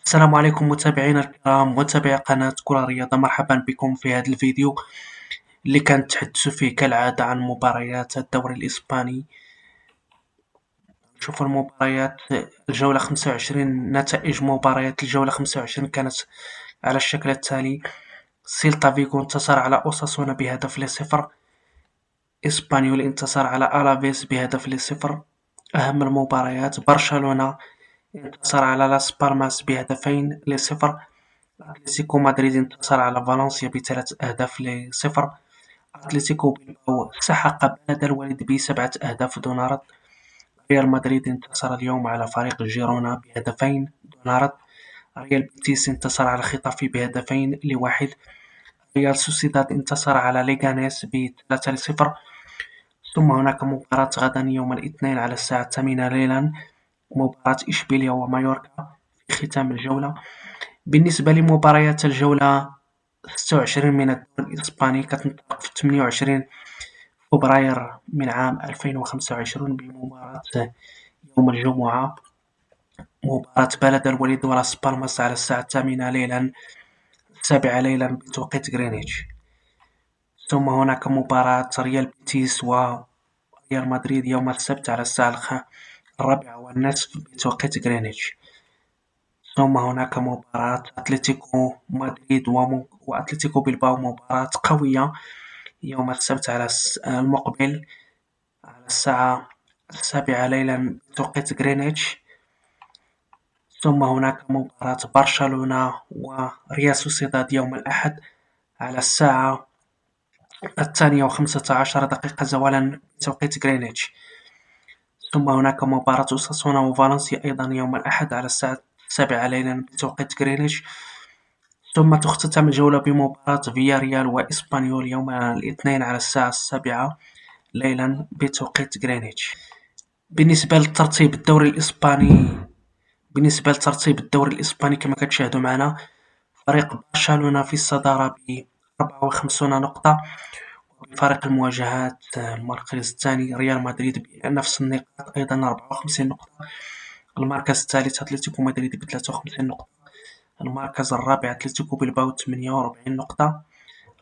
السلام عليكم متابعينا الكرام متابعي قناة كرة رياضة، مرحبا بكم في هذا الفيديو اللي كنتحدث فيه كالعادة عن مباريات الدوري الإسباني. نشوف المباريات الجولة 25. نتائج مباريات الجولة 25 كانت على الشكل التالي: سيلتا فيغو انتصر على أوساسونا ب1-0. إسبانيول انتصر على ألافيس ب1-0. أهم المباريات: برشلونة انتصر على لاس بالماس ب2-0. أتلتيكو مدريد انتصر على فالنسيا ب3 أهداف ل0. أتلتيكو بلباو سحق بلد الوليد ب7 أهداف دون رد. ريال مدريد انتصر اليوم على فريق جيرونا بهدفين دون رد. ريال بيتيس انتصر على خطافي ب2-1. ريال سوسيداد انتصر على ليغانيس ب3-0. ثم هناك مباراة غدا يوم الاثنين على الساعة 8 ليلا، مباراة إشبيليا ومايوركا في ختام الجولة. بالنسبة لمباريات الجولة 26 من الدوري الإسباني كتنطلق في 28 فبراير من عام 2025 بمباراة يوم الجمعة، مباراة بلد الوليد ولاس بالماس على الساعة 8 ليلا 7 ليلا بتوقيت غرينتش. ثم هناك مباراة ريال بيتيس وريال مدريد يوم السبت على الساعة 4:30 بتوقيت غرينتش. ثم هناك مباراة أتلتيكو مدريد وأتلتيكو بلباو، مباراة قوية يوم السبت المقبل على الساعة 7 ليلا بتوقيت غرينتش. ثم هناك مباراة برشلونة وريال سوسيداد يوم الأحد على الساعة 2:15 زوالا بتوقيت غرينتش. ثم هناك مباراة أوساسونا وفالنسيا أيضا يوم الأحد على الساعة 7 ليلا بتوقيت غرينتش. ثم تختتم الجولة بمباراة فياريال وإسبانيول يوم الاثنين على الساعة 7 ليلا بتوقيت غرينتش. بالنسبة لترتيب الدوري الإسباني كما كتشاهدوا معنا، فريق برشلونة في الصدارة ب54 نقطة، وفريق المواجهات المركز الثاني ريال مدريد بنفس النقاط أيضا 54 نقطة. المركز الثالث أتلتيكو مدريد ب53 نقطة. المركز الرابع أتلتيكو بلباو 48 نقطة.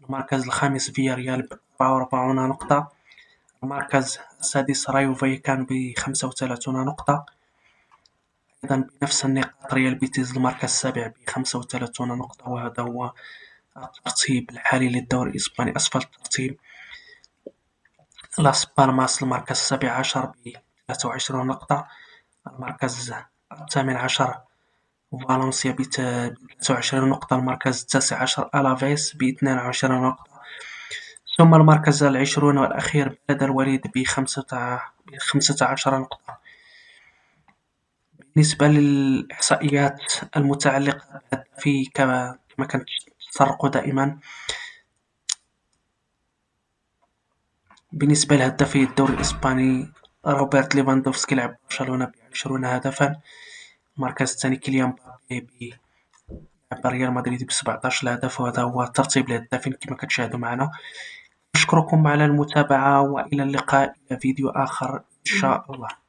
المركز الخامس فياريال ب44 نقطة. المركز السادس رايو فايكانو ب35 نقطة. أيضا بنفس النقاط ريال بيتيز المركز السابع ب35 نقطة. وهذا هو الترتيب الحالي للدوري الإسباني. أسفل الترتيب لاس بالماس المركز السابع عشر ب23 نقطة. المركز الثامن عشر فالنسيا ب23 نقطة. المركز التاسع عشر ألافيس ب22 نقطة. ثم المركز العشرون والأخير بلد الوليد ب15 نقطة. بالنسبة للإحصائيات المتعلقة بالهدافي كما كنتطرق دائما، بالنسبة لهدافي الدوري الإسباني روبرت ليفاندوفسكي لعب برشلونة ب20 هدفا. المركز الثاني كيليان مبابي لعب ريال مدريد ب17 هدف، وهذا هو ترتيب الهدافين كما كتشاهدوا معنا. أشكركم على المتابعة وإلى اللقاء إلى فيديو آخر إن شاء الله.